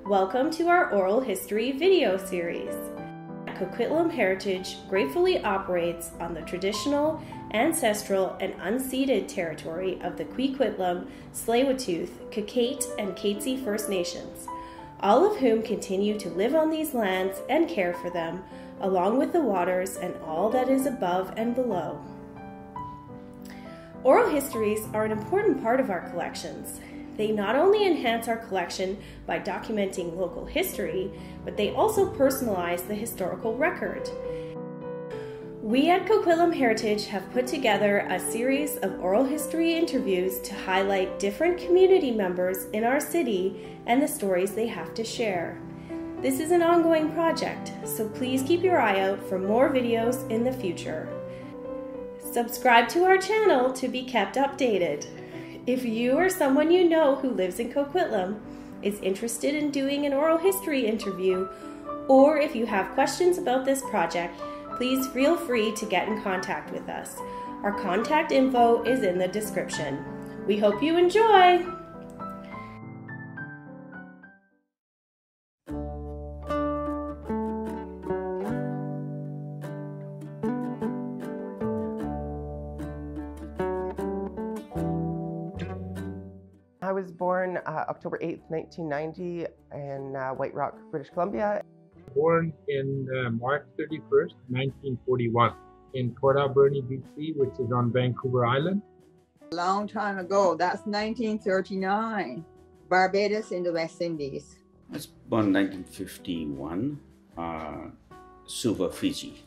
Welcome to our oral history video series. Coquitlam Heritage gratefully operates on the traditional, ancestral, and unceded territory of the Coquitlam, Tsleil-Waututh, Kakate, and Katzie First Nations, all of whom continue to live on these lands and care for them, along with the waters and all that is above and below. Oral histories are an important part of our collections. They not only enhance our collection by documenting local history, but they also personalize the historical record. We at Coquitlam Heritage have put together a series of oral history interviews to highlight different community members in our city and the stories they have to share. This is an ongoing project, so please keep your eye out for more videos in the future. Subscribe to our channel to be kept updated. If you or someone you know who lives in Coquitlam is interested in doing an oral history interview, or if you have questions about this project, please feel free to get in contact with us. Our contact info is in the description. We hope you enjoy! I was born October 8th, 1990 in White Rock, British Columbia. Born in March 31st, 1941 in Port Alberni, BC, which is on Vancouver Island. A long time ago, that's 1939, Barbados in the West Indies. I was born in 1951, Suva, Fiji.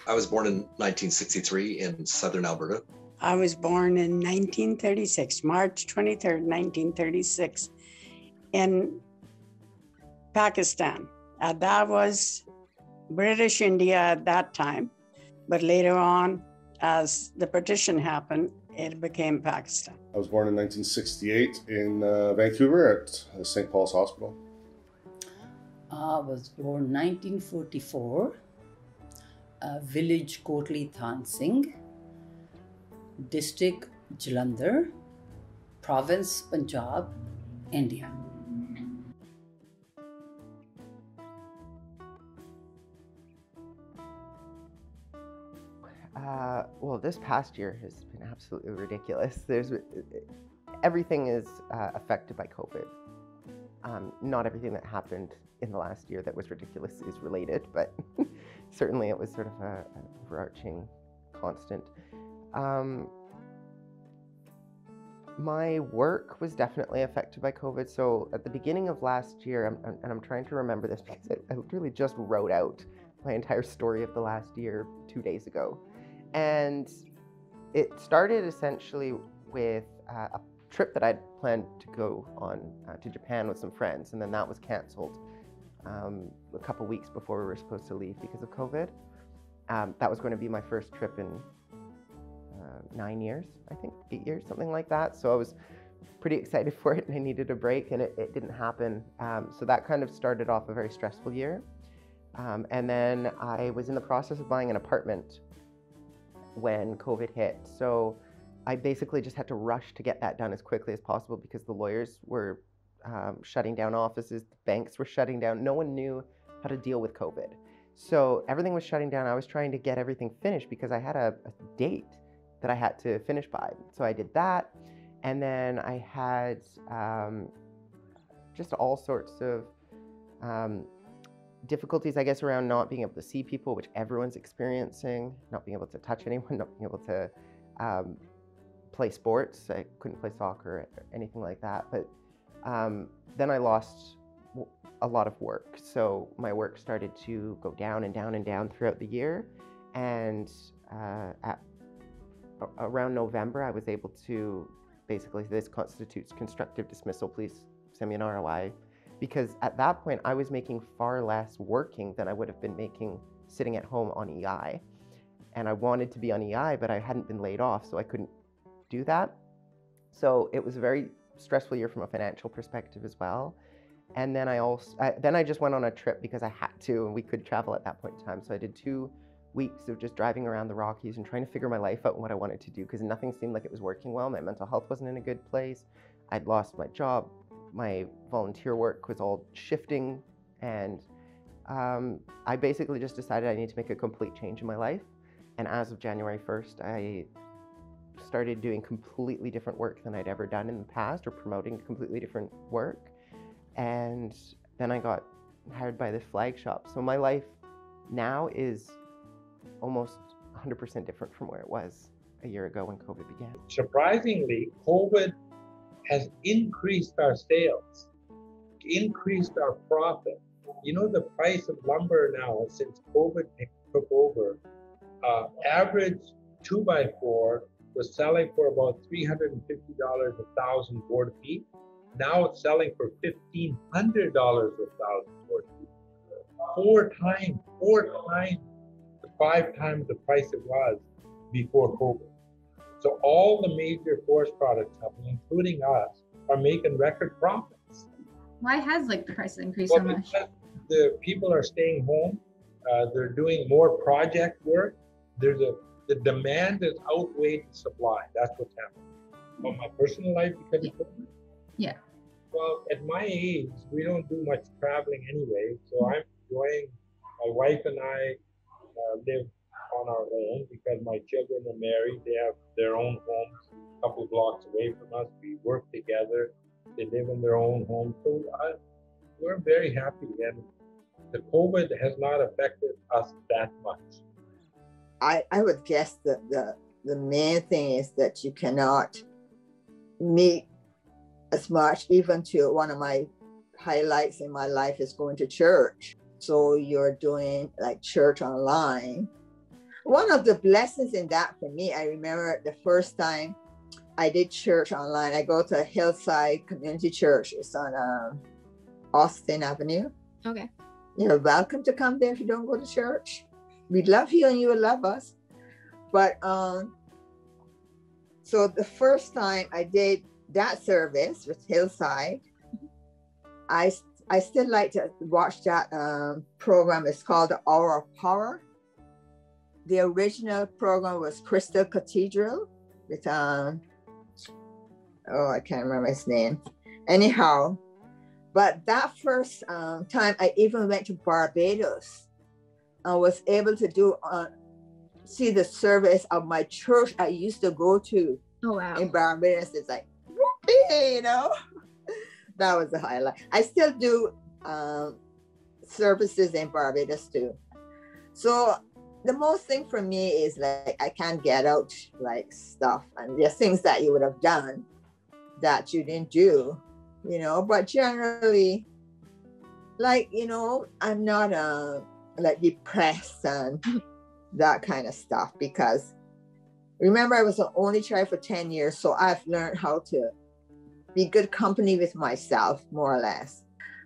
I was born in 1963 in southern Alberta. I was born in 1936, March 23rd, 1936, in Pakistan. That was British India at that time, but later on, as the partition happened, it became Pakistan. I was born in 1968 in Vancouver at St. Paul's Hospital. I was born 1944, village Kotli Than Singh, district Jalandhar, province Punjab, India. Well, this past year has been absolutely ridiculous. Everything is affected by COVID. Not everything that happened in the last year that was ridiculous is related, but certainly it was sort of an overarching constant. My work was definitely affected by COVID. So at the beginning of last year, and I'm trying to remember this because I literally just wrote out my entire story of the last year 2 days ago. And it started essentially with a trip that I'd planned to go on to Japan with some friends, and then that was canceled a couple weeks before we were supposed to leave because of COVID. That was going to be my first trip in 9 years, I think, 8 years, something like that. So I was pretty excited for it and I needed a break, and it didn't happen. So that kind of started off a very stressful year. And then I was in the process of buying an apartment when COVID hit. So I basically just had to rush to get that done as quickly as possible because the lawyers were shutting down offices, the banks were shutting down. No one knew how to deal with COVID. So everything was shutting down. I was trying to get everything finished because I had a date that I had to finish by. So I did that. And then I had just all sorts of difficulties, I guess, around not being able to see people, which everyone's experiencing, not being able to touch anyone, not being able to play sports. I couldn't play soccer or anything like that. But then I lost a lot of work. So my work started to go down and down and down throughout the year. And around November, I was able to basically, this constitutes constructive dismissal, please send me an ROI. Because at that point, I was making far less working than I would have been making sitting at home on EI. And I wanted to be on EI, but I hadn't been laid off, so I couldn't do that. So it was a very stressful year from a financial perspective as well. And then I just went on a trip because I had to, and we could travel at that point in time. So I did 2 weeks of just driving around the Rockies and trying to figure my life out and what I wanted to do, because nothing seemed like it was working well. My mental health wasn't in a good place. I'd lost my job my volunteer work was all shifting, and I basically just decided I need to make a complete change in my life. And as of January 1st, I started doing completely different work than I'd ever done in the past, or promoting completely different work. And then I got hired by this flag shop. So my life now is almost 100% different from where it was a year ago when COVID began. Surprisingly, COVID has increased our sales, increased our profit. You know, the price of lumber now, since COVID took over, average 2x4 was selling for about $350 a thousand board feet. Now it's selling for $1,500 a thousand board feet. Four times, 5 times the price it was before COVID. So all the major forest products companies, including us, are making record profits. Why has the price increased so much? Because the people are staying home. They're doing more project work. The demand has outweighed the supply. That's what's happening. But my personal life, because of COVID? Yeah. Well, at my age, we don't do much traveling anyway. So I'm enjoying, my wife and I live on our own because my children are married. They have their own homes a couple of blocks away from us. We work together. They live in their own home. So we're very happy. And the COVID has not affected us that much. I would guess that the main thing is that you cannot meet as much. Even to one of my highlights in my life is going to church. So you're doing like church online. One of the blessings in that for me, I remember the first time I did church online. I go to Hillside Community Church. It's on Austin Avenue. Okay. You're welcome to come there if you don't go to church. We'd love you and you would love us. But so the first time I did that service with Hillside, I still like to watch that program. It's called The Hour of Power. The original program was Crystal Cathedral with, I can't remember his name. Anyhow, but that first time I even went to Barbados. I was able to see the service of my church I used to go to. Oh, wow. In Barbados. It's like, whoopee, you know? That was the highlight. I still do services in Barbados too. So the most thing for me is like, I can't get out like stuff, and there's things that you would have done that you didn't do, you know, but generally, like, you know, I'm not like depressed and that kind of stuff, because remember I was an only child for 10 years. So I've learned how to be good company with myself, more or less.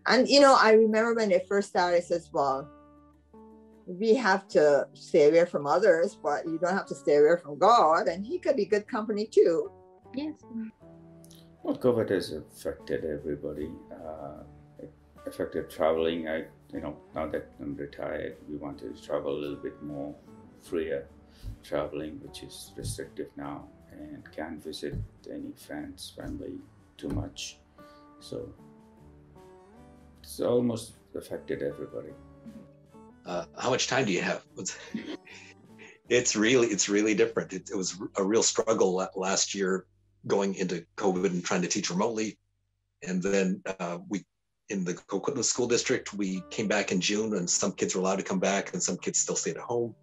And, you know, I remember when it first started, it says, well, we have to stay away from others, but you don't have to stay away from God, and he could be good company too. Yes. Well, COVID has affected everybody. It affected traveling. Now that I'm retired, we want to travel a little bit more freer traveling, which is restrictive now, and can't visit any friends, family too much. So it's almost affected everybody. How much time do you have? It's really different. It was a real struggle last year going into COVID and trying to teach remotely. And then we, in the Coquitlam School District, we came back in June, and some kids were allowed to come back and some kids still stayed at home.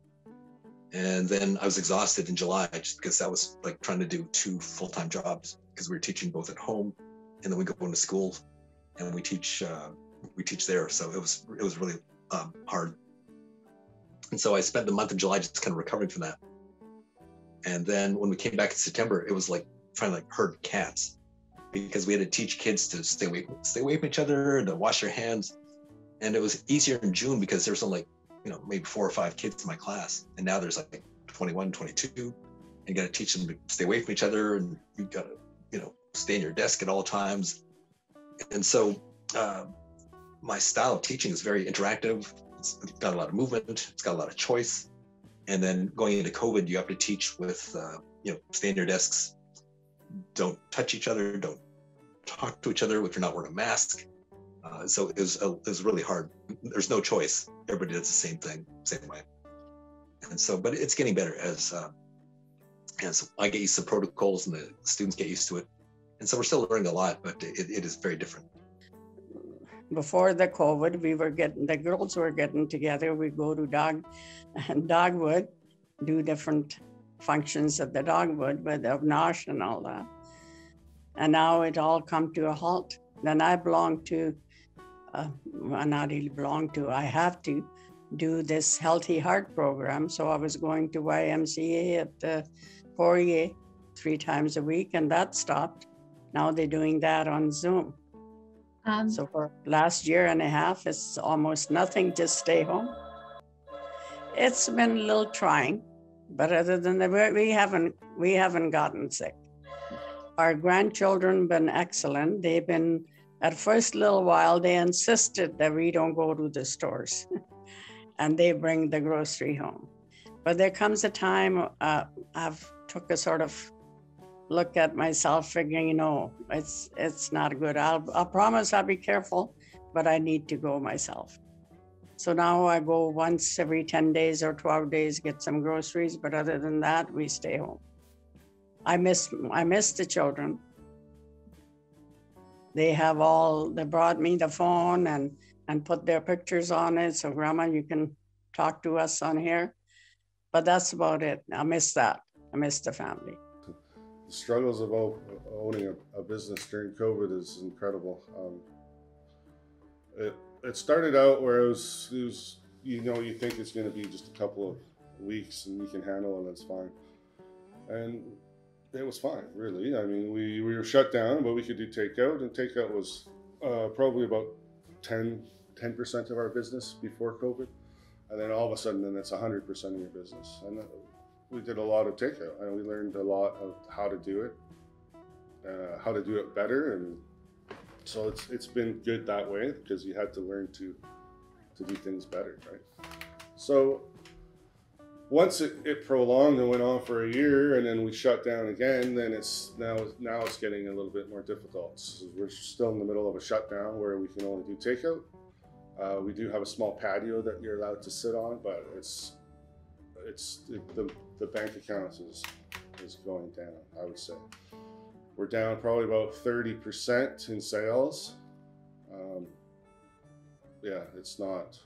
And then I was exhausted in July just because that was like trying to do 2 full-time jobs, because we were teaching both at home and then we go into school and we teach there. So it was really hard. And so I spent the month of July just kind of recovering from that. And then when we came back in September, it was like trying to like herd cats, because we had to teach kids to stay away from each other and to wash their hands. And it was easier in June because there was only maybe 4 or 5 kids in my class. And now there's like 21, 22. And you got to teach them to stay away from each other, and you got to, stay in your desk at all times. And so my style of teaching is very interactive. It's got a lot of movement. It's got a lot of choice. And then going into COVID, you have to teach with, stay in your desks, don't touch each other, don't talk to each other if you're not wearing a mask. So it was really hard. There's no choice. Everybody does the same thing, same way. And so, but it's getting better as I get used to protocols and the students get used to it. And so we're still learning a lot, but it is very different. Before the COVID, the girls were getting together. We go to Dogwood, do different functions at the Dogwood with Abnash and all that. And now it all come to a halt. Then I belong to, not really belong to, I have to do this Healthy Heart program. So I was going to YMCA at Poirier 3 times a week, and that stopped. Now they're doing that on Zoom. So for last year and a half, it's almost nothing, just stay home. It's been a little trying, but other than that, we haven't gotten sick. Our grandchildren been excellent. They've been, at first little while, they insisted that we don't go to the stores and they bring the grocery home. But there comes a time I've took a sort of look at myself figuring, it's not good. I'll promise I'll be careful, but I need to go myself. So now I go once every 10 days or 12 days, get some groceries, but other than that, we stay home. I miss the children. They brought me the phone and put their pictures on it. So Grandma, you can talk to us on here. But that's about it. I miss that. I miss the family. The struggles of owning a business during COVID is incredible. It started out where it was, you think it's going to be just a couple of weeks and you can handle it and it's fine. And it was fine, really. I mean, we were shut down, but we could do takeout, and takeout was probably about 10% of our business before COVID. And then all of a sudden, then it's 100% of your business. And we did a lot of takeout, and we learned a lot of how to do it better. And so it's been good that way, because you had to learn to do things better, right? So once it prolonged and went on for a year, and then we shut down again, then now it's getting a little bit more difficult. So we're still in the middle of a shutdown where we can only do takeout. We do have a small patio that you're allowed to sit on, but the bank account is going down, I would say. We're down probably about 30% in sales. It's not.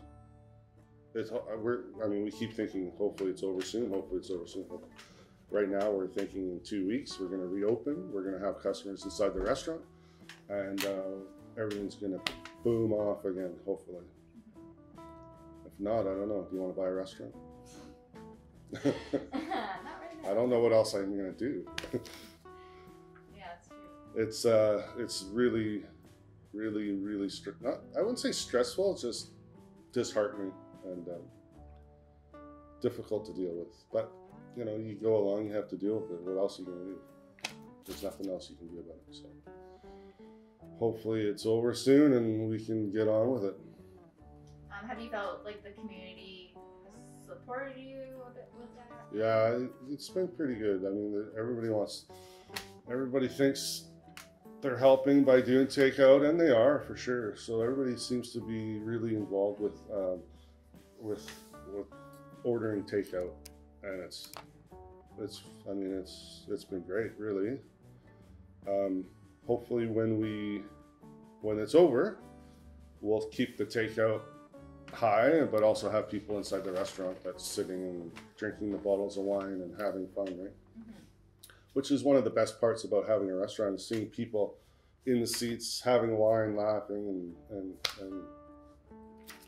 We keep thinking, hopefully it's over soon. Right now, we're thinking in 2 weeks we're going to reopen. We're going to have customers inside the restaurant, and everything's going to boom off again, hopefully. If not, I don't know. Do you want to buy a restaurant? Not right now. I don't know what else I'm going to do. Yeah, it's true. It's really, really, really I wouldn't say stressful. It's just disheartening and difficult to deal with. But you go along, you have to deal with it. What else are you going to do? There's nothing else you can do about it. So hopefully it's over soon and we can get on with it. Have you felt like the community has supported you a bit with that? Yeah, it's been pretty good. I mean, everybody thinks they're helping by doing takeout, and they are for sure. So everybody seems to be really involved with ordering takeout, and it's been great, really. Hopefully when it's over, we'll keep the takeout high, but also have people inside the restaurant that's sitting and drinking the bottles of wine and having fun, right? Mm-hmm. Which is one of the best parts about having a restaurant, is seeing people in the seats having wine, laughing, and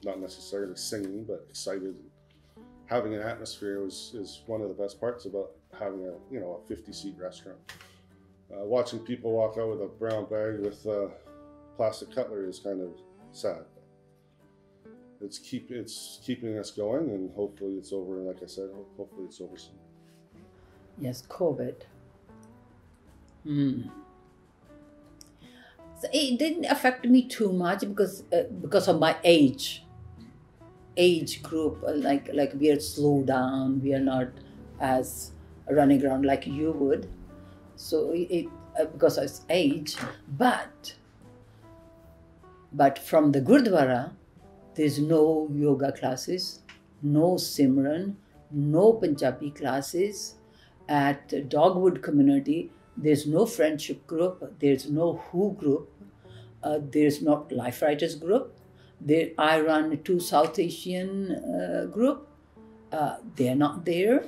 not necessarily singing, but excited. Having an atmosphere is one of the best parts about having a 50-seat restaurant. Watching people walk out with a brown bag with plastic cutlery is kind of sad. It's keeping us going, and hopefully it's over. Like I said, hopefully it's over soon. Yes, COVID. So it didn't affect me too much because of my age group. Like we are slowed down. We are not as running around like you would. So because of its age, but from the Gurdwara, there's no yoga classes, no Simran, no Punjabi classes. At Dogwood community, there's no friendship group, there's no WHO group, there's not Life Writers group. I run 2 South Asian group. They're not there.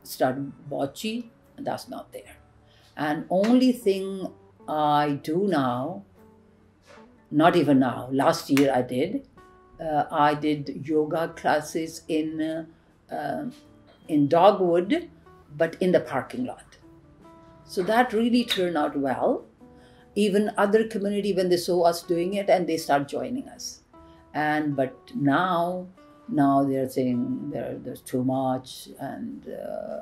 Started Bochi, that's not there. And only thing I do now, not even now, last year I did yoga classes in Dogwood, but in the parking lot. So that really turned out well. Even other community, when they saw us doing it, and they start joining us. But now they're saying there's too much, and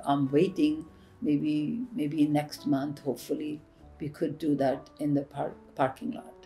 I'm waiting. Maybe next month, hopefully, we could do that in the parking lot.